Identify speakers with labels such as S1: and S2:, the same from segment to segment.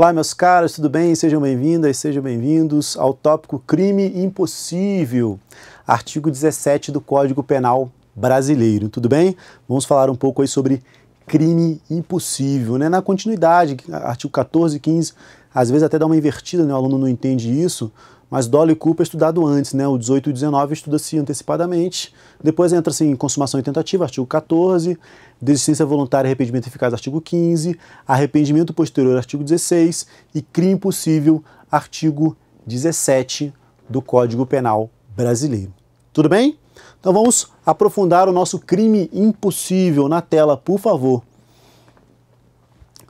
S1: Olá, meus caros, tudo bem? Sejam bem-vindas, sejam bem-vindos ao tópico crime impossível, artigo 17 do Código Penal brasileiro, tudo bem? Vamos falar um pouco aí sobre crime impossível, né? Na continuidade, artigo 14 e 15, às vezes até dá uma invertida, né? O aluno não entende isso, mas dolo e culpa é estudado antes, né? O 18 e 19 estuda-se antecipadamente, depois entra-se em consumação e tentativa, artigo 14, desistência voluntária e arrependimento eficaz, artigo 15, arrependimento posterior, artigo 16 e crime impossível, artigo 17 do Código Penal brasileiro. Tudo bem? Então vamos aprofundar o nosso crime impossível na tela, por favor.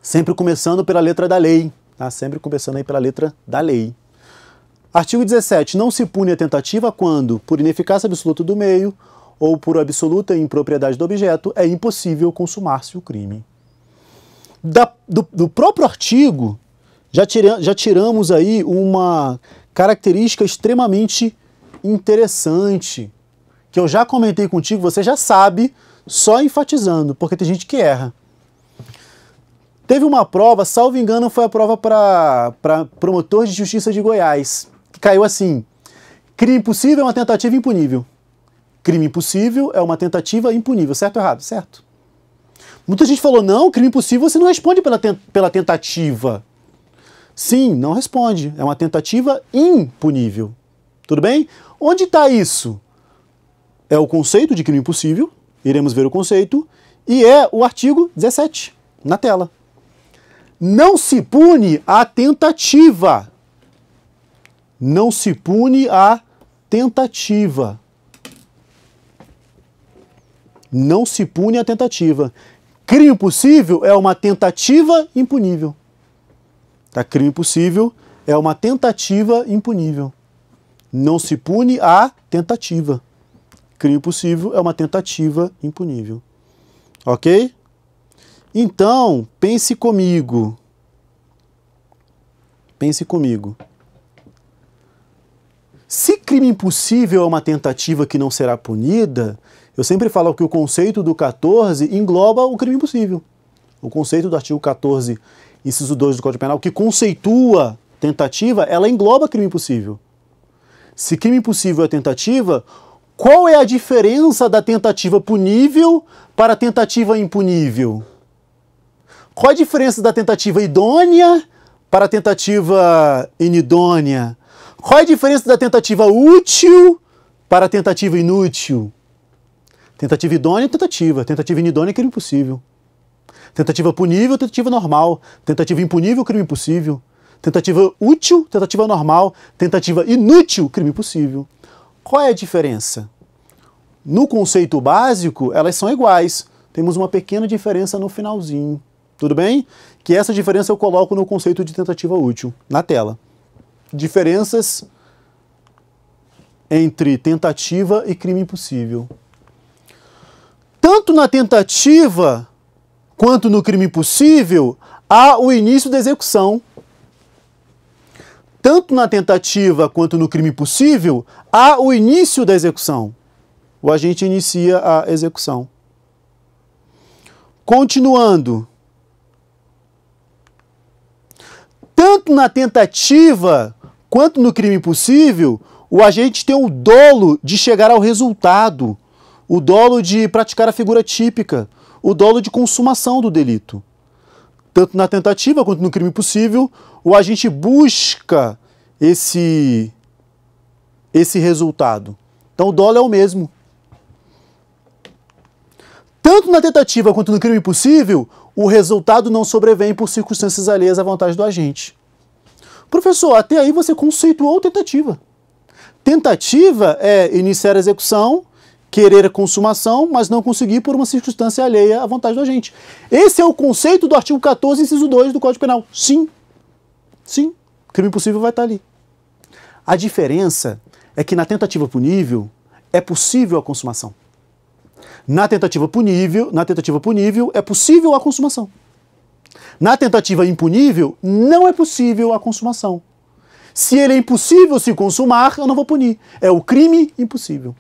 S1: Sempre começando pela letra da lei, tá? Sempre começando aí pela letra da lei. Artigo 17. Não se pune a tentativa quando, por ineficácia absoluta do meio ou por absoluta impropriedade do objeto, é impossível consumar-se o crime. Do próprio artigo, já tiramos aí uma característica extremamente interessante, que eu já comentei contigo, você já sabe, só enfatizando, porque tem gente que erra. Teve uma prova, salvo engano, foi a prova para promotor de justiça de Goiás, que caiu assim: crime impossível é uma tentativa impunível. Crime impossível é uma tentativa impunível, certo ou errado? Certo. Muita gente falou, não, crime impossível você não responde pela tentativa. Sim, não responde, é uma tentativa impunível. Tudo bem? Onde está isso? É o conceito de crime impossível, iremos ver o conceito, e é o artigo 17, na tela. Não se pune a tentativa. Não se pune a tentativa. Não se pune a tentativa. Crime impossível é uma tentativa impunível. Tá? Crime impossível é uma tentativa impunível. Não se pune a tentativa. Crime impossível é uma tentativa impunível. Ok? Então, pense comigo. Pense comigo. Se crime impossível é uma tentativa que não será punida, eu sempre falo que o conceito do 14 engloba o crime impossível. O conceito do artigo 14, inciso 2 do Código Penal, que conceitua tentativa, ela engloba crime impossível. Se crime impossível é tentativa, qual é a diferença da tentativa punível para a tentativa impunível? Qual a diferença da tentativa idônea para a tentativa inidônea? Qual a diferença da tentativa útil para a tentativa inútil? Tentativa idônea é tentativa. Tentativa inidônea é crime impossível. Tentativa punível, tentativa normal. Tentativa impunível, crime impossível. Tentativa útil, tentativa normal. Tentativa inútil, crime impossível. Qual é a diferença? No conceito básico, elas são iguais. Temos uma pequena diferença no finalzinho. Tudo bem? Que essa diferença eu coloco no conceito de tentativa útil, na tela. Diferenças entre tentativa e crime impossível. Tanto na tentativa quanto no crime impossível, há o início da execução. Tanto na tentativa quanto no crime impossível, há o início da execução. O agente inicia a execução. Continuando. Tanto na tentativa quanto no crime impossível, o agente tem o dolo de chegar ao resultado, o dolo de praticar a figura típica, o dolo de consumação do delito. Tanto na tentativa quanto no crime impossível, o agente busca esse resultado. Então o dolo é o mesmo. Tanto na tentativa quanto no crime impossível, o resultado não sobrevém por circunstâncias alheias à vontade do agente. Professor, até aí você conceituou tentativa. Tentativa é iniciar a execução, querer a consumação, mas não conseguir por uma circunstância alheia à vontade do agente. Esse é o conceito do artigo 14, inciso 2 do Código Penal. Sim. Sim. Crime impossível vai estar ali. A diferença é que na tentativa punível é possível a consumação. Na tentativa punível é possível a consumação. Na tentativa impunível, não é possível a consumação. Se ele é impossível se consumar, eu não vou punir. É o crime impossível.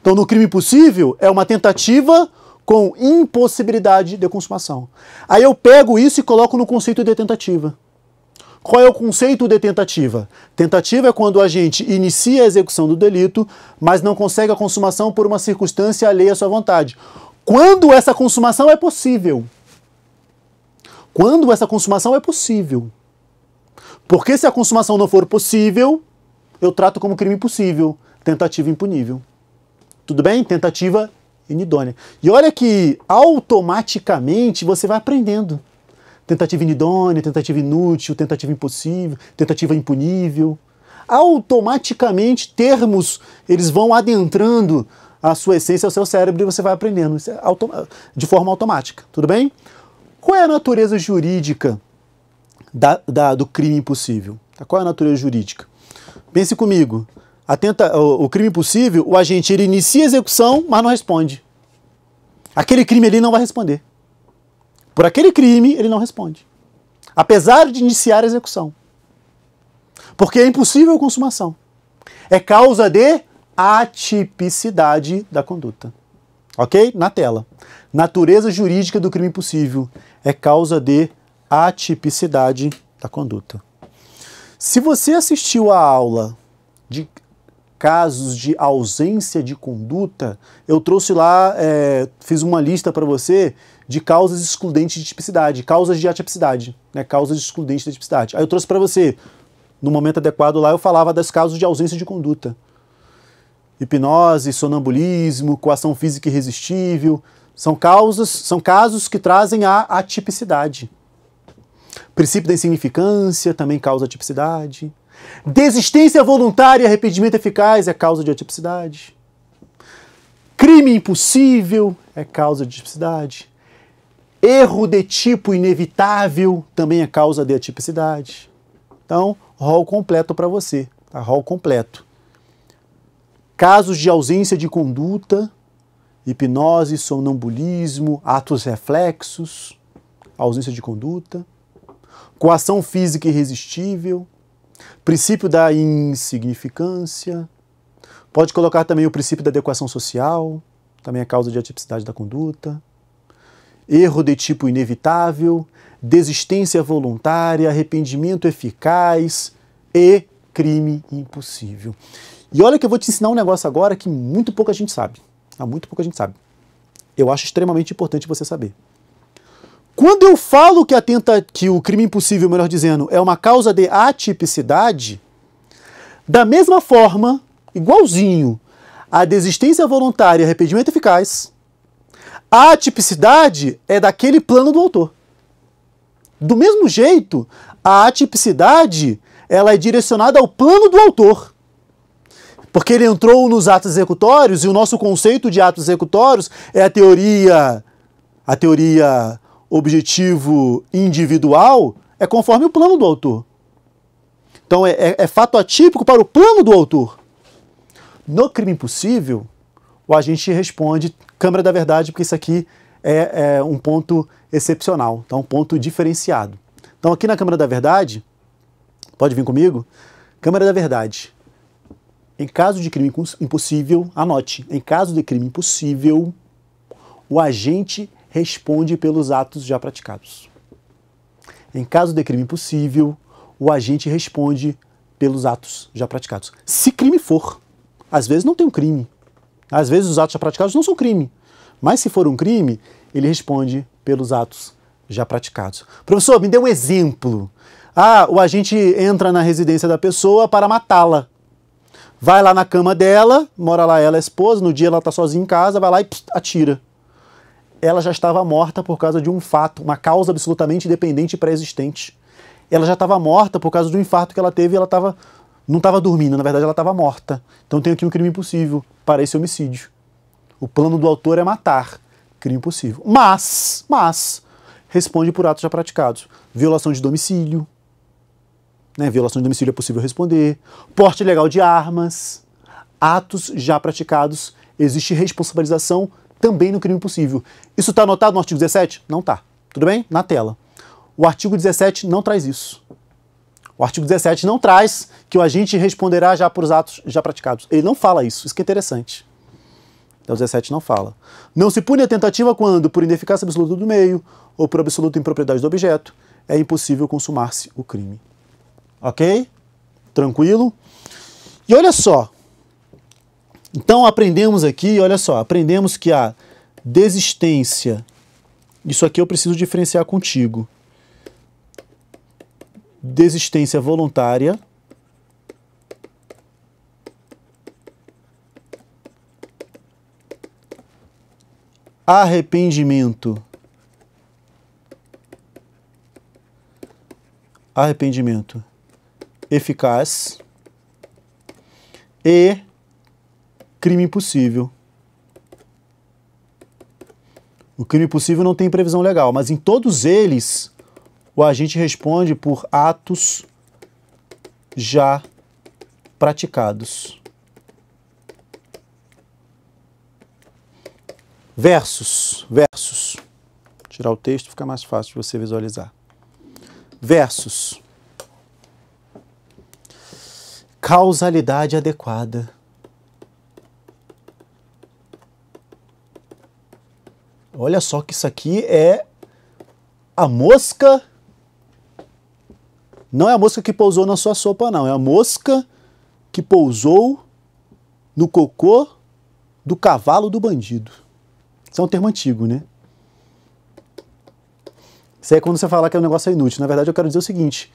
S1: Então, no crime impossível, é uma tentativa com impossibilidade de consumação. Aí eu pego isso e coloco no conceito de tentativa. Qual é o conceito de tentativa? Tentativa é quando o agente inicia a execução do delito, mas não consegue a consumação por uma circunstância alheia à sua vontade. Quando essa consumação é possível. Quando essa consumação é possível. Porque se a consumação não for possível, eu trato como crime impossível, tentativa impunível. Tudo bem? Tentativa inidônea. E olha que automaticamente você vai aprendendo. Tentativa inidônea, tentativa inútil, tentativa impossível, tentativa impunível. Automaticamente termos, eles vão adentrando a sua essência, ao seu cérebro, e você vai aprendendo de forma automática. Tudo bem? Qual é a natureza jurídica do crime impossível? Qual é a natureza jurídica? Pense comigo. O crime impossível, o agente ele inicia a execução, mas não responde. Aquele crime ali não vai responder. Por aquele crime, ele não responde. Apesar de iniciar a execução. Porque é impossível a consumação. É causa de atipicidade da conduta. Ok? Na tela. Natureza jurídica do crime impossível é causa de atipicidade da conduta. Se você assistiu à aula de casos de ausência de conduta, eu trouxe lá, fiz uma lista para você de causas excludentes de tipicidade, causas de atipicidade, né, causas excludentes de tipicidade. Aí eu trouxe para você, no momento adequado lá, eu falava das causas de ausência de conduta. Hipnose, sonambulismo, coação física irresistível, são casos que trazem a atipicidade. Princípio da insignificância também causa atipicidade. Desistência voluntária e arrependimento eficaz é causa de atipicidade. Crime impossível é causa de atipicidade. Erro de tipo inevitável também é causa de atipicidade. Então, rol completo para você. Tá? Rol completo. Casos de ausência de conduta, hipnose, sonambulismo, atos reflexos, ausência de conduta, coação física irresistível, princípio da insignificância, pode colocar também o princípio da adequação social, também é causa de atipicidade da conduta, erro de tipo inevitável, desistência voluntária, arrependimento eficaz e crime impossível. E olha que eu vou te ensinar um negócio agora que muito pouca gente sabe. Muito pouca gente sabe. Eu acho extremamente importante você saber. Quando eu falo que o crime impossível, melhor dizendo, é uma causa de atipicidade, da mesma forma, igualzinho, a desistência voluntária e arrependimento eficaz, a atipicidade é daquele plano do autor. Do mesmo jeito, a atipicidade ela é direcionada ao plano do autor. Porque ele entrou nos atos executórios, e o nosso conceito de atos executórios é a teoria objetivo individual, é conforme o plano do autor. Então é fato atípico para o plano do autor. No crime impossível, o agente responde Câmara da Verdade, porque isso aqui é um ponto excepcional, então um ponto diferenciado. Então aqui na Câmara da Verdade, pode vir comigo, Câmara da Verdade. Em caso de crime impossível, anote, em caso de crime impossível, o agente responde pelos atos já praticados. Em caso de crime impossível, o agente responde pelos atos já praticados. Se crime for, às vezes não tem um crime, às vezes os atos já praticados não são crime, mas se for um crime, ele responde pelos atos já praticados. Professor, me dê um exemplo. O agente entra na residência da pessoa para matá-la. Vai lá na cama dela, mora lá ela, a esposa, no dia ela está sozinha em casa, vai lá e atira. Ela já estava morta por causa de um fato, uma causa absolutamente independente e pré-existente. Ela já estava morta por causa de um infarto que ela teve e ela não estava dormindo, na verdade ela estava morta. Então tem aqui um crime impossível para esse homicídio. O plano do autor é matar, crime impossível. Mas, responde por atos já praticados. Violação de domicílio, né? Violação de domicílio é possível responder. Porte ilegal de armas, atos já praticados, existe responsabilização também no crime impossível. Isso está anotado no artigo 17? Não está. Tudo bem? Na tela. O artigo 17 não traz isso. O artigo 17 não traz que o agente responderá já por atos já praticados. Ele não fala isso. Isso que é interessante. O 17 não fala. Não se pune a tentativa quando, por ineficácia absoluta do meio ou por absoluta impropriedade do objeto, é impossível consumar-se o crime. Ok? Tranquilo? E olha só. Então aprendemos aqui, olha só, aprendemos que a desistência, isso aqui eu preciso diferenciar contigo. Desistência voluntária arrependimento eficaz e crime impossível. O crime impossível não tem previsão legal, mas em todos eles o agente responde por atos já praticados. Versus. Tirar o texto fica mais fácil de você visualizar. Versus. Causalidade adequada. Olha só que isso aqui é a mosca. Não é a mosca que pousou na sua sopa, não. É a mosca que pousou no cocô do cavalo do bandido. Isso é um termo antigo, né? Isso aí é quando você fala que o negócio é inútil. Na verdade, eu quero dizer o seguinte.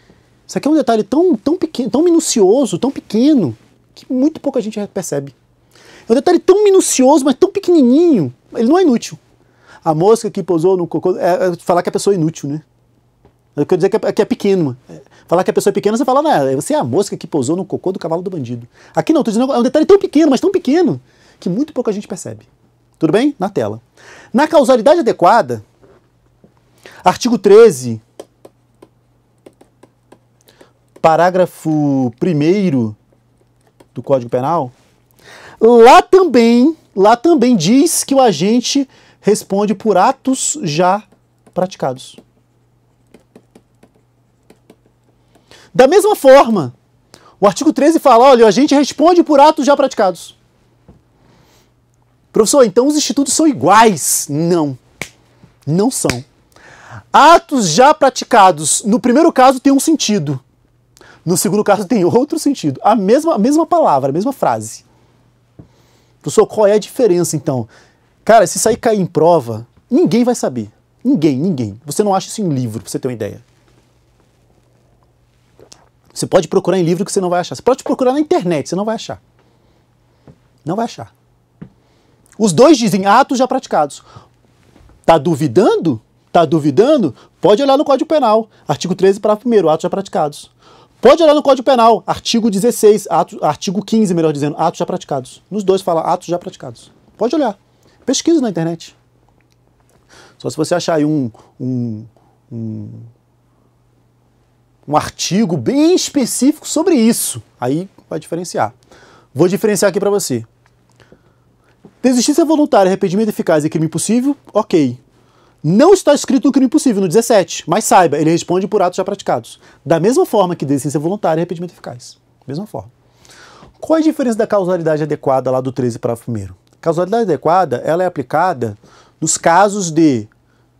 S1: Isso aqui é um detalhe tão pequeno, tão minucioso, tão pequeno, que muito pouca gente percebe. É um detalhe tão minucioso, mas tão pequenininho. Ele não é inútil. A mosca que pousou no cocô... falar que a pessoa é inútil, né? Eu quero dizer que é pequeno. Falar que a pessoa é pequena, você fala, não, você é a mosca que pousou no cocô do cavalo do bandido. Aqui não, estou dizendo, é um detalhe tão pequeno, mas tão pequeno, que muito pouca gente percebe. Tudo bem? Na tela. Na causalidade adequada, artigo 13, parágrafo 1º do Código Penal, lá também diz que o agente responde por atos já praticados. Da mesma forma, o artigo 13 fala, olha, o agente responde por atos já praticados. Professor, então os institutos são iguais? Não, não são. Atos já praticados, no primeiro caso tem um sentido, no segundo caso tem outro sentido. A mesma palavra, a mesma frase. Professor, qual é a diferença então? Cara, se isso aí cair em prova, ninguém vai saber. Ninguém. Você não acha isso em livro, pra você ter uma ideia. Você pode procurar em livro que você não vai achar. Você pode procurar na internet, você não vai achar. Não vai achar. Os dois dizem atos já praticados. Tá duvidando? Tá duvidando? Pode olhar no Código Penal. Artigo 13, parágrafo 1º, atos já praticados. Pode olhar no Código Penal. Artigo 16, artigo 15, melhor dizendo, atos já praticados. Nos dois fala atos já praticados. Pode olhar. Pesquisa na internet. Só se você achar aí um artigo bem específico sobre isso. Aí vai diferenciar. Vou diferenciar aqui para você. Desistência voluntária, arrependimento eficaz e crime impossível, ok. Não está escrito no crime impossível, no 17, mas saiba, ele responde por atos já praticados. Da mesma forma que desistência voluntária e arrependimento eficaz. Mesma forma. Qual é a diferença da causalidade adequada lá do 13, parágrafo 1º? Causalidade adequada, ela é aplicada nos casos de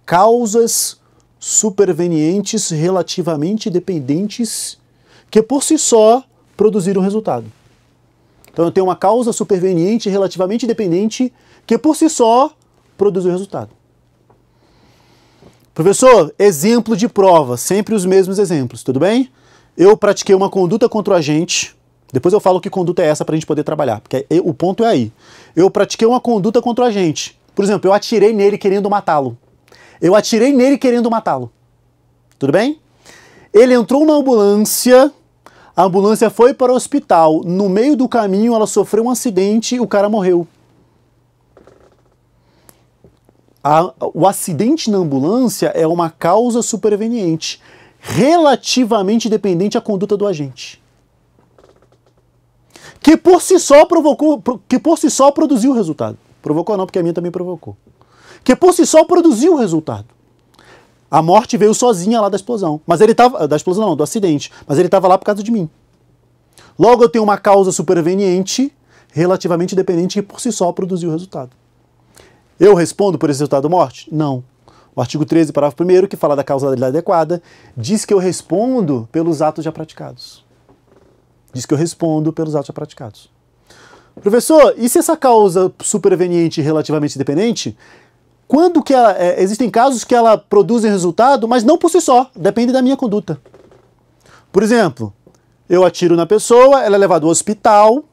S1: causas supervenientes relativamente dependentes que por si só produziram resultado. Então eu tenho uma causa superveniente relativamente dependente que por si só produziu resultado. Professor, exemplo de prova, sempre os mesmos exemplos, tudo bem? Eu pratiquei uma conduta contra o agente, depois eu falo que conduta é essa para a gente poder trabalhar, porque o ponto é aí. Eu pratiquei uma conduta contra o agente. Por exemplo, eu atirei nele querendo matá-lo. Tudo bem? Ele entrou na ambulância, a ambulância foi para o hospital. No meio do caminho, ela sofreu um acidente e o cara morreu. O acidente na ambulância é uma causa superveniente, relativamente dependente à conduta do agente. Que por si só produziu o resultado. Provocou não, porque a minha também provocou. Que por si só produziu o resultado. A morte veio sozinha lá da explosão. Mas ele estava... Da explosão não, do acidente. Mas ele estava lá por causa de mim. Logo eu tenho uma causa superveniente, relativamente dependente, que por si só produziu o resultado. Eu respondo por esse resultado da morte? Não. O artigo 13, parágrafo 1º, que fala da causalidade adequada, diz que eu respondo pelos atos já praticados. Diz que eu respondo pelos atos já praticados. Professor, e se essa causa superveniente relativamente dependente, quando que existem casos que ela produz resultado, mas não por si só, depende da minha conduta. Por exemplo, eu atiro na pessoa, ela é levada ao hospital,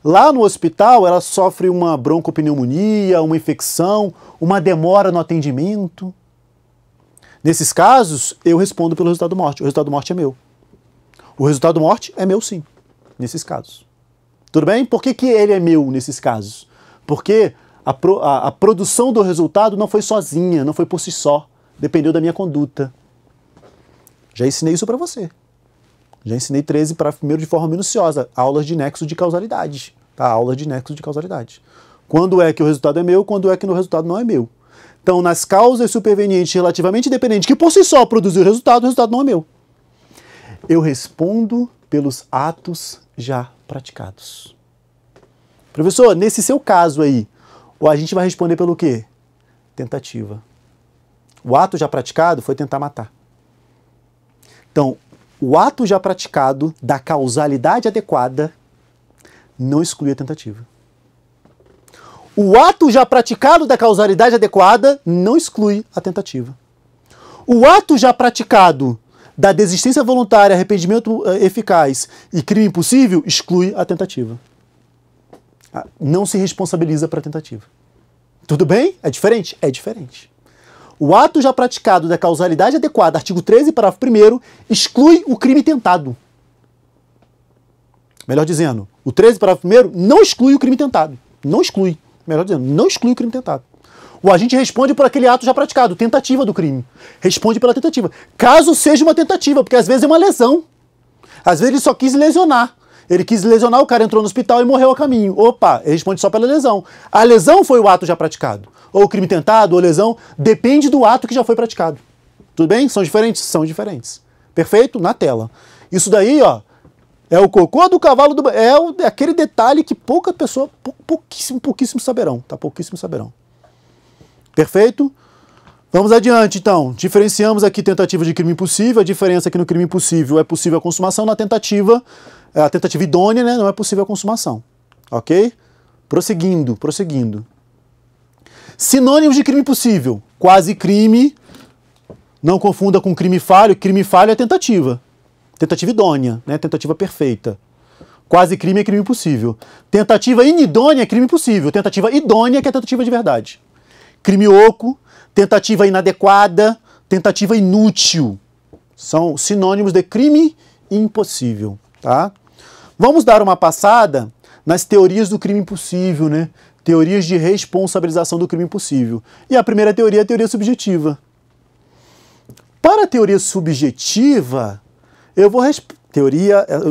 S1: lá no hospital ela sofre uma broncopneumonia, uma infecção, uma demora no atendimento. Nesses casos, eu respondo pelo resultado morte. O resultado morte é meu. O resultado morte é meu sim, nesses casos. Tudo bem? Por que ele é meu nesses casos? Porque a produção do resultado não foi sozinha, não foi por si só. Dependeu da minha conduta. Já ensinei isso para você. Já ensinei 13 para primeiro de forma minuciosa. Aulas de nexo de causalidade. Tá? Aulas de nexo de causalidade. Quando é que o resultado é meu, quando é que o resultado não é meu. Então, nas causas supervenientes relativamente dependentes, que por si só produziu o resultado não é meu. Eu respondo pelos atos já praticados. Professor, nesse seu caso aí, a gente vai responder pelo quê? Tentativa. O ato já praticado foi tentar matar. Então, o ato já praticado da causalidade adequada não exclui a tentativa. O ato já praticado da causalidade adequada não exclui a tentativa. O ato já praticado da desistência voluntária, arrependimento eficaz e crime impossível exclui a tentativa. Não se responsabiliza para a tentativa. Tudo bem? É diferente? É diferente. O ato já praticado da causalidade adequada, artigo 13, parágrafo 1º, exclui o crime tentado. Melhor dizendo, o 13, parágrafo 1º, não exclui o crime tentado. Não exclui. Melhor dizendo, não exclui o crime tentado. O agente responde por aquele ato já praticado, tentativa do crime. Responde pela tentativa. Caso seja uma tentativa, porque às vezes é uma lesão. Às vezes ele só quis lesionar. Ele quis lesionar, o cara entrou no hospital e morreu a caminho. Opa, ele responde só pela lesão. A lesão foi o ato já praticado. Ou o crime tentado, ou lesão, depende do ato que já foi praticado. Tudo bem? São diferentes? São diferentes. Perfeito? Na tela. Isso daí, ó, é o cocô do cavalo do... É aquele detalhe que pouca pessoa, pouquíssimo saberão, tá? Pouquíssimo saberão. Perfeito? Vamos adiante, então. Diferenciamos aqui tentativa de crime impossível. A diferença é que no crime impossível é possível a consumação, na tentativa, a tentativa idônea, né, não é possível a consumação. Ok? Prosseguindo. Sinônimos de crime impossível. Quase crime, não confunda com crime falho. Crime falho é tentativa. Tentativa idônea, né, tentativa perfeita. Quase crime é crime impossível. Tentativa inidônea é crime impossível. Tentativa idônea que é tentativa de verdade. Crime oco, tentativa inadequada, tentativa inútil. São sinônimos de crime impossível, tá? Vamos dar uma passada nas teorias do crime impossível, né? Teorias de responsabilização do crime impossível. E a primeira teoria é a teoria subjetiva. Para a teoria subjetiva, eu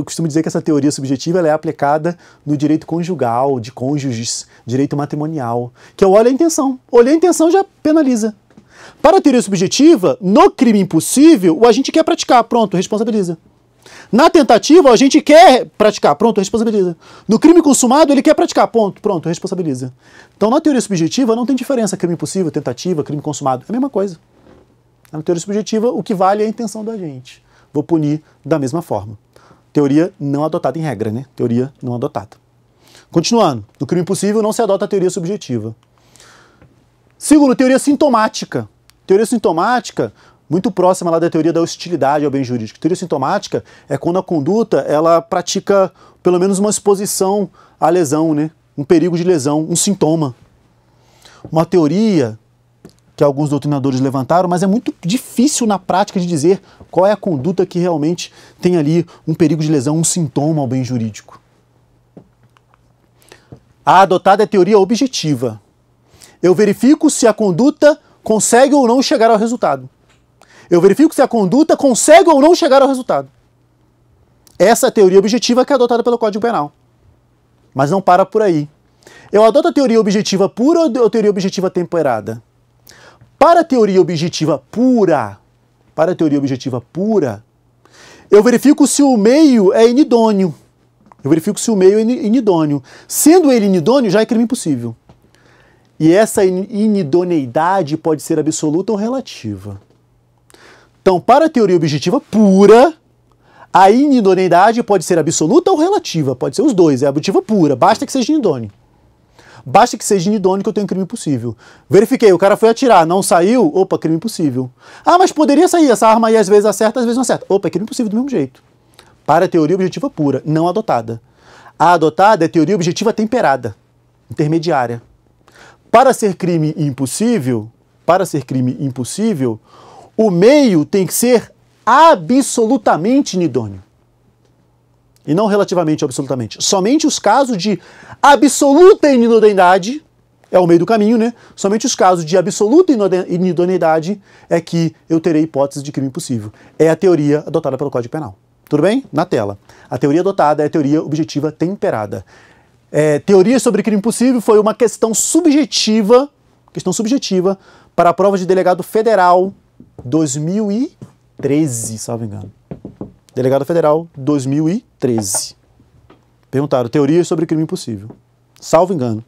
S1: costumo dizer que essa teoria subjetiva ela é aplicada no direito conjugal, de cônjuges, direito matrimonial, que eu olho a intenção. Olhei a intenção já penaliza. Para a teoria subjetiva, no crime impossível, o agente quer praticar, pronto, responsabiliza. Na tentativa, o agente quer praticar, pronto, responsabiliza. No crime consumado, ele quer praticar, pronto, responsabiliza. Então, na teoria subjetiva, não tem diferença crime impossível, tentativa, crime consumado. É a mesma coisa. Na teoria subjetiva, o que vale é a intenção do agente. Vou punir da mesma forma. Teoria não adotada em regra, né? Teoria não adotada. Continuando. No crime impossível não se adota a teoria subjetiva. Segundo, teoria sintomática. Teoria sintomática, muito próxima lá da teoria da hostilidade ao bem jurídico. Teoria sintomática é quando a conduta, ela pratica pelo menos uma exposição à lesão, né? Um perigo de lesão, um sintoma. Uma teoria que alguns doutrinadores levantaram, mas é muito difícil na prática de dizer qual é a conduta que realmente tem ali um perigo de lesão, um sintoma ao bem jurídico. A adotada é a teoria objetiva. Eu verifico se a conduta consegue ou não chegar ao resultado. Eu verifico se a conduta consegue ou não chegar ao resultado. Essa é a teoria objetiva que é adotada pelo Código Penal. Mas não para por aí. Eu adoto a teoria objetiva pura ou a teoria objetiva temperada? Para a teoria objetiva pura, eu verifico se o meio é inidôneo. Sendo ele inidôneo, já é crime impossível. E essa inidoneidade pode ser absoluta ou relativa. Então, para a teoria objetiva pura, a inidoneidade pode ser absoluta ou relativa. Pode ser os dois, é objetiva pura. Basta que seja inidôneo. Basta que seja inidôneo que eu tenho crime possível. Verifiquei, o cara foi atirar, não saiu, opa, crime possível. Ah, mas poderia sair, essa arma aí às vezes acerta, às vezes não acerta. Opa, é crime possível do mesmo jeito. Para a teoria objetiva pura, não adotada. A adotada é teoria objetiva temperada, intermediária. Para ser crime impossível, o meio tem que ser absolutamente inidôneo. E não relativamente ou absolutamente. Somente os casos de absoluta inidoneidade, é o meio do caminho, né? Somente os casos de absoluta inidoneidade é que eu terei hipótese de crime possível. É a teoria adotada pelo Código Penal. Tudo bem? Na tela. A teoria adotada é a teoria objetiva temperada. Teoria sobre crime possível foi uma questão subjetiva para a prova de delegado federal 2013, salvo engano. Delegado Federal 2013. Perguntaram, teorias sobre crime impossível. Salvo engano.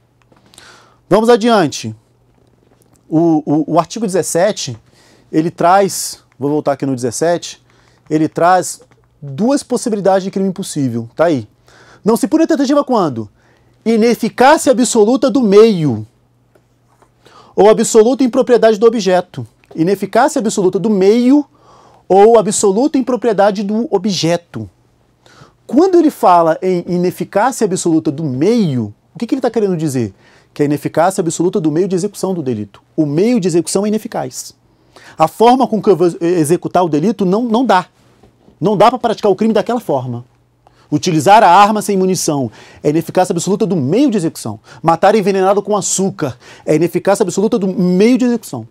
S1: Vamos adiante. O artigo 17, ele traz, vou voltar aqui no 17, ele traz duas possibilidades de crime impossível. Tá aí. Não se pune a tentativa quando? Ineficácia absoluta do meio. Ou absoluta impropriedade do objeto. Ineficácia absoluta do meio ou absoluta impropriedade do objeto. Quando ele fala em ineficácia absoluta do meio, o que ele está querendo dizer? Que é a ineficácia absoluta do meio de execução do delito. O meio de execução é ineficaz. A forma com que eu vou executar o delito não dá. Não dá para praticar o crime daquela forma. Utilizar a arma sem munição é ineficácia absoluta do meio de execução. Matar envenenado com açúcar é ineficácia absoluta do meio de execução.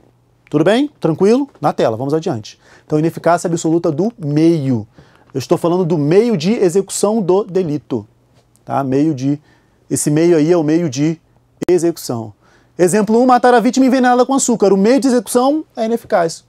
S1: Tudo bem? Tranquilo? Na tela, vamos adiante. Então, ineficácia absoluta do meio. Eu estou falando do meio de execução do delito. Tá? Esse meio aí é o meio de execução. Exemplo 1, matar a vítima envenenada com açúcar. O meio de execução é ineficaz.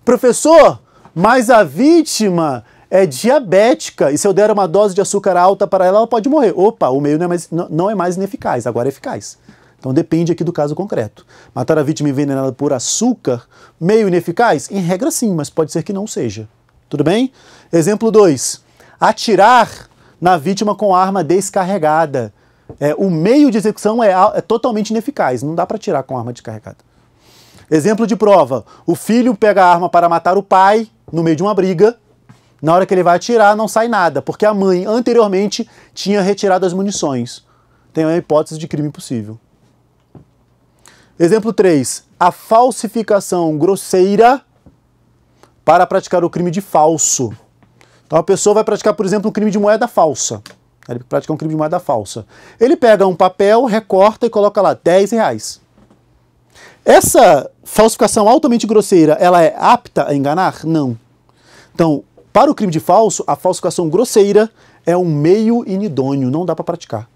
S1: Professor, mas a vítima é diabética e se eu der uma dose de açúcar alta para ela, ela pode morrer. Opa, o meio não é mais ineficaz, agora é eficaz. Então depende aqui do caso concreto. Matar a vítima envenenada por açúcar, meio ineficaz? Em regra sim, mas pode ser que não seja. Tudo bem? Exemplo 2. Atirar na vítima com arma descarregada. O meio de execução é totalmente ineficaz, não dá para atirar com arma descarregada. Exemplo de prova. O filho pega a arma para matar o pai no meio de uma briga. Na hora que ele vai atirar, não sai nada, porque a mãe anteriormente tinha retirado as munições. Tem uma hipótese de crime possível. Exemplo 3. A falsificação grosseira para praticar o crime de falso. Então a pessoa vai praticar, por exemplo, um crime de moeda falsa. Ele pratica um crime de moeda falsa. Ele pega um papel, recorta e coloca lá R$10. Essa falsificação altamente grosseira, ela é apta a enganar? Não. Então, para o crime de falso, a falsificação grosseira é um meio inidôneo, não dá para praticar.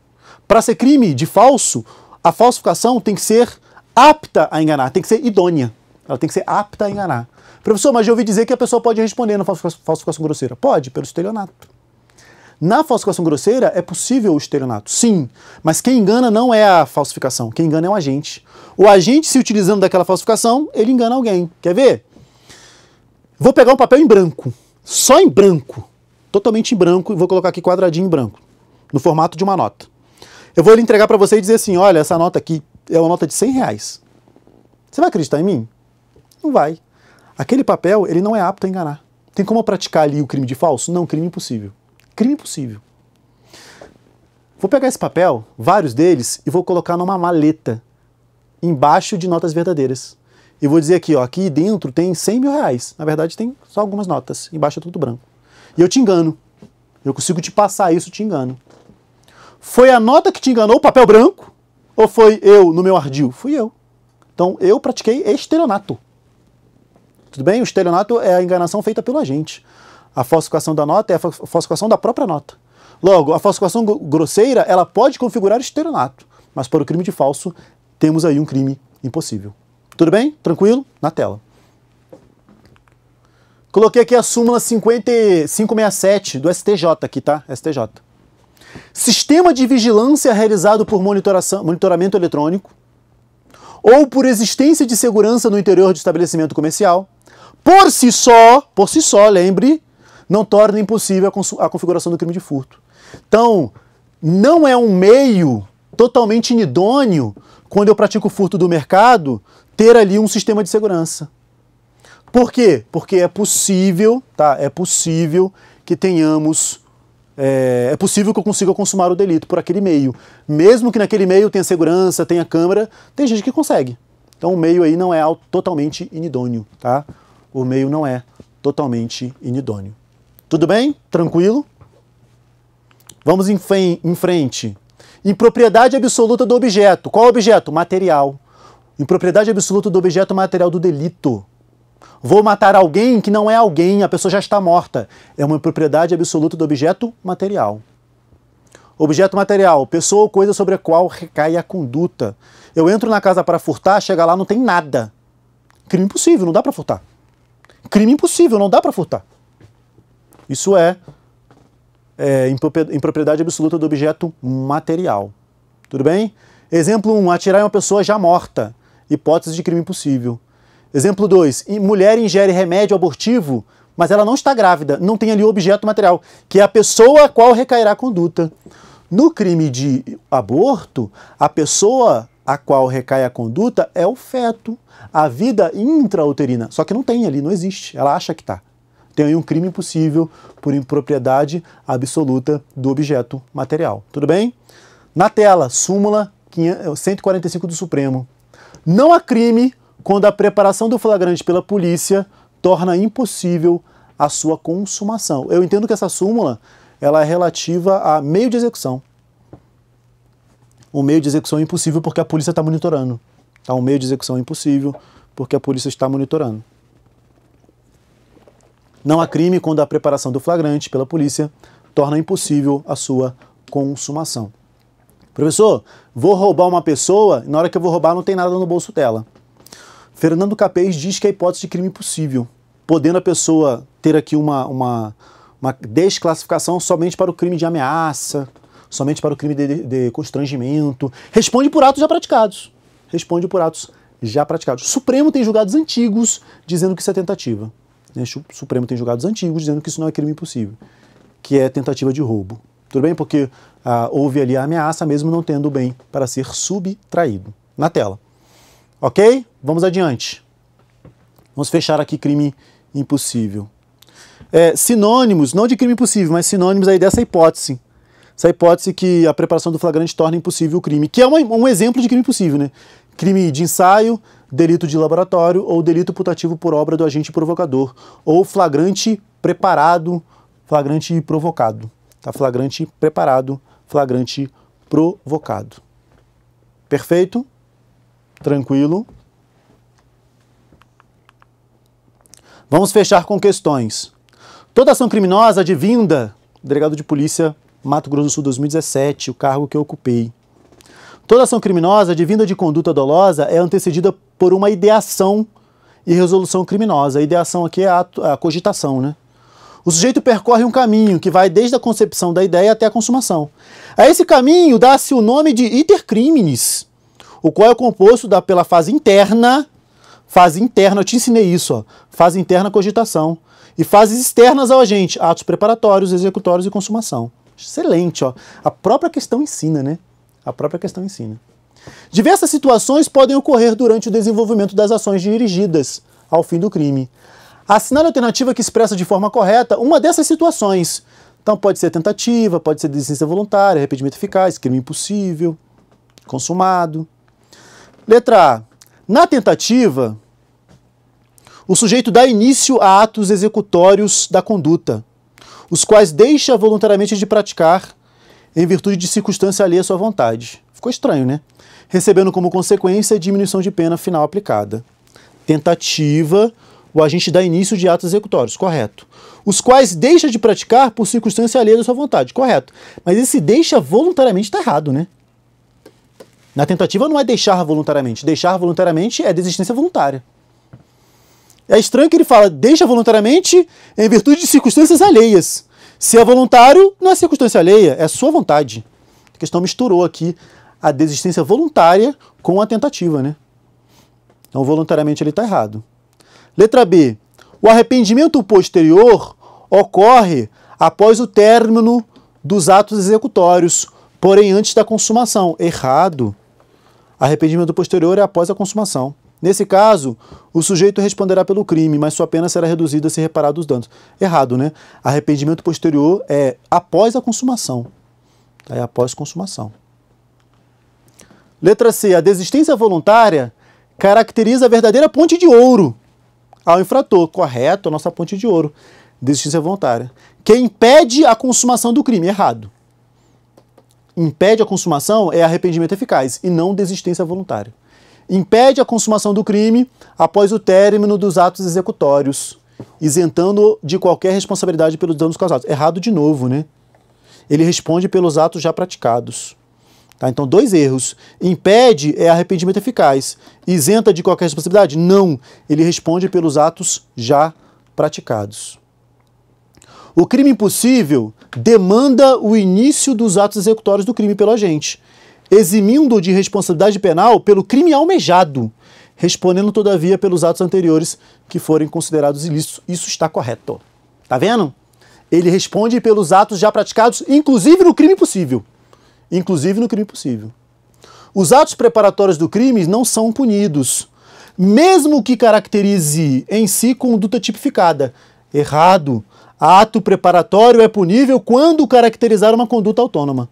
S1: Para ser crime de falso, a falsificação tem que ser apta a enganar, tem que ser idônea. Ela tem que ser apta a enganar. Professor, mas eu ouvi dizer que a pessoa pode responder na falsificação grosseira. Pode, pelo estelionato. Na falsificação grosseira é possível o estelionato, sim, mas quem engana não é a falsificação, quem engana é o agente. O agente, se utilizando daquela falsificação, ele engana alguém. Quer ver? Vou pegar um papel em branco, só em branco, totalmente em branco, e vou colocar aqui quadradinho em branco, no formato de uma nota. Eu vou entregar para você e dizer assim, olha, essa nota aqui é uma nota de R$100. Você vai acreditar em mim? Não vai. Aquele papel, ele não é apto a enganar. Tem como eu praticar ali o crime de falso? Não, crime impossível. Crime impossível. Vou pegar esse papel, vários deles, e vou colocar numa maleta, embaixo de notas verdadeiras. E vou dizer aqui, ó, aqui dentro tem R$100 mil. Na verdade tem só algumas notas, embaixo é tudo branco. E eu te engano. Eu consigo te passar isso, te engano. Foi a nota que te enganou, o papel branco? Ou foi eu no meu ardil? Fui eu. Então eu pratiquei estelionato. Tudo bem? O estelionato é a enganação feita pelo agente. A falsificação da nota é a falsificação da própria nota. Logo, a falsificação grosseira, ela pode configurar estelionato, mas para o crime de falso, temos aí um crime impossível. Tudo bem? Tranquilo? Na tela. Coloquei aqui a súmula 5567 do STJ aqui, tá? STJ. Sistema de vigilância realizado por monitoramento eletrônico ou por existência de segurança no interior de estabelecimento comercial, por si só, lembre, não torna impossível a configuração do crime de furto. Então, não é um meio totalmente inidôneo, quando eu pratico o furto do mercado, ter ali um sistema de segurança. Por quê? Porque é possível, tá? É possível que tenhamos... É possível que eu consiga consumar o delito por aquele meio. Mesmo que naquele meio tenha segurança, tenha câmera, tem gente que consegue. Então o meio aí não é totalmente inidôneo, tá? O meio não é totalmente inidôneo. Tudo bem? Tranquilo? Vamos em frente. Impropriedade absoluta do objeto. Qual objeto? Material. Impropriedade absoluta do objeto material do delito. Vou matar alguém que não é alguém, a pessoa já está morta. É uma impropriedade absoluta do objeto material. Objeto material, pessoa ou coisa sobre a qual recai a conduta. Eu entro na casa para furtar, chega lá, não tem nada. Crime impossível, não dá para furtar. Crime impossível, não dá para furtar. Isso é impropriedade absoluta do objeto material. Tudo bem? Exemplo 1, atirar em uma pessoa já morta. Hipótese de crime impossível. Exemplo 2, mulher ingere remédio abortivo, mas ela não está grávida, não tem ali o objeto material, que é a pessoa a qual recairá a conduta. No crime de aborto, a pessoa a qual recai a conduta é o feto, a vida intrauterina, só que não tem ali, não existe, ela acha que está. Tem aí um crime impossível por impropriedade absoluta do objeto material. Tudo bem? Na tela, súmula 145 do Supremo. Não há crime quando a preparação do flagrante pela polícia torna impossível a sua consumação. Eu entendo que essa súmula ela é relativa a meio de execução. O meio de execução é impossível porque a polícia está monitorando. Tá? O meio de execução é impossível porque a polícia está monitorando. Não há crime quando a preparação do flagrante pela polícia torna impossível a sua consumação. Professor, vou roubar uma pessoa e na hora que eu vou roubar não tem nada no bolso dela. Fernando Capês diz que é hipótese de crime impossível, podendo a pessoa ter aqui uma desclassificação somente para o crime de ameaça, somente para o crime de constrangimento. Responde por atos já praticados. Responde por atos já praticados. O Supremo tem julgados antigos dizendo que isso é tentativa. O Supremo tem julgados antigos dizendo que isso não é crime impossível, que é tentativa de roubo. Tudo bem? Porque houve ali a ameaça mesmo não tendo o bem para ser subtraído. Na tela. Ok? Vamos adiante. Vamos fechar aqui crime impossível. Sinônimos, não de crime impossível, mas sinônimos aí dessa hipótese. Essa hipótese que a preparação do flagrante torna impossível o crime, que é um exemplo de crime impossível, né? Crime de ensaio, delito de laboratório ou delito putativo por obra do agente provocador, ou flagrante preparado, flagrante provocado. Tá? Flagrante preparado, flagrante provocado. Perfeito? Tranquilo. Vamos fechar com questões. Toda ação criminosa advinda, delegado de polícia, Mato Grosso do Sul 2017, o cargo que eu ocupei. Toda ação criminosa advinda de conduta dolosa é antecedida por uma ideação e resolução criminosa. A ideação aqui é a cogitação, né? O sujeito percorre um caminho que vai desde a concepção da ideia até a consumação. A esse caminho dá-se o nome de iter criminis, o qual é composto pela fase interna, eu te ensinei isso, ó, fase interna, cogitação, e fases externas ao agente, atos preparatórios, executórios e consumação. Excelente, ó. A própria questão ensina, né? A própria questão ensina. Diversas situações podem ocorrer durante o desenvolvimento das ações dirigidas ao fim do crime. Assinale a alternativa que expressa de forma correta uma dessas situações. Então pode ser tentativa, pode ser desistência voluntária, arrependimento eficaz, crime impossível, consumado. Letra A. Na tentativa, o sujeito dá início a atos executórios da conduta, os quais deixa voluntariamente de praticar em virtude de circunstância alheia à sua vontade. Ficou estranho, né? Recebendo como consequência a diminuição de pena final aplicada. Tentativa, o agente dá início de atos executórios, correto. Os quais deixa de praticar por circunstância alheia à sua vontade, correto. Mas esse deixa voluntariamente está errado, né? Na tentativa não é deixar voluntariamente. Deixar voluntariamente é desistência voluntária. É estranho que ele fala deixa voluntariamente em virtude de circunstâncias alheias. Se é voluntário, não é circunstância alheia, é sua vontade. A questão misturou aqui a desistência voluntária com a tentativa, né? Então, voluntariamente ele está errado. Letra B. O arrependimento posterior ocorre após o término dos atos executórios, porém antes da consumação. Errado. Arrependimento posterior é após a consumação. Nesse caso, o sujeito responderá pelo crime, mas sua pena será reduzida se reparar dos danos. Errado, né? Arrependimento posterior é após a consumação. É após consumação. Letra C. A desistência voluntária caracteriza a verdadeira ponte de ouro ao infrator. Correto, a nossa ponte de ouro. Desistência voluntária. Que impede a consumação do crime. Errado. Impede a consumação é arrependimento eficaz e não desistência voluntária. Impede a consumação do crime após o término dos atos executórios, isentando de qualquer responsabilidade pelos danos causados. Errado de novo, né? Ele responde pelos atos já praticados. Tá? Então, 2 erros. Impede é arrependimento eficaz. Isenta de qualquer responsabilidade? Não. Ele responde pelos atos já praticados. O crime impossível demanda o início dos atos executórios do crime pelo agente, eximindo de responsabilidade penal pelo crime almejado, respondendo, todavia, pelos atos anteriores que forem considerados ilícitos. Isso está correto. Tá vendo? Ele responde pelos atos já praticados, inclusive no crime possível. Inclusive no crime possível. Os atos preparatórios do crime não são punidos, mesmo que caracterize em si conduta tipificada. Errado. Ato preparatório é punível quando caracterizar uma conduta autônoma,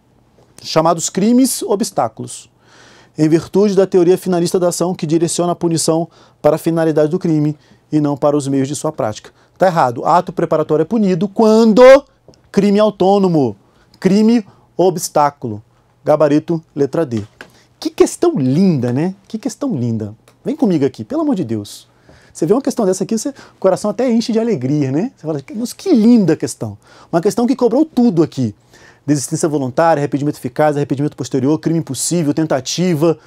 S1: chamados crimes obstáculos, em virtude da teoria finalista da ação que direciona a punição para a finalidade do crime e não para os meios de sua prática. Está errado. Ato preparatório é punido quando crime autônomo, crime obstáculo. Gabarito, letra D. Que questão linda, né? Que questão linda. Vem comigo aqui, pelo amor de Deus. Você vê uma questão dessa aqui, o coração até enche de alegria, né? Você fala, nossa, que linda questão. Uma questão que cobrou tudo aqui. Desistência voluntária, arrependimento eficaz, arrependimento posterior, crime impossível, tentativa.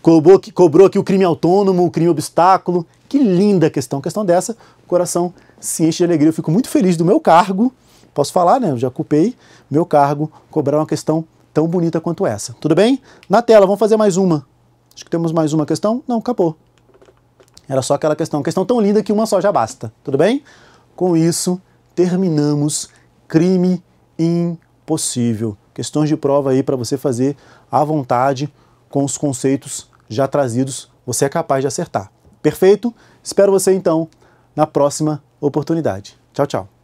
S1: Cobrou aqui o crime autônomo, o crime obstáculo. Que linda questão. Questão dessa, o coração se enche de alegria. Eu fico muito feliz do meu cargo. Posso falar, né? Eu já ocupei meu cargo, cobrar uma questão tão bonita quanto essa. Tudo bem? Na tela, vamos fazer mais uma. Acho que temos mais uma questão. Não, acabou. Era só aquela questão. Questão tão linda que uma só já basta. Tudo bem? Com isso, terminamos crime impossível. Questões de prova aí para você fazer à vontade com os conceitos já trazidos. Você é capaz de acertar. Perfeito? Espero você, então, na próxima oportunidade. Tchau, tchau.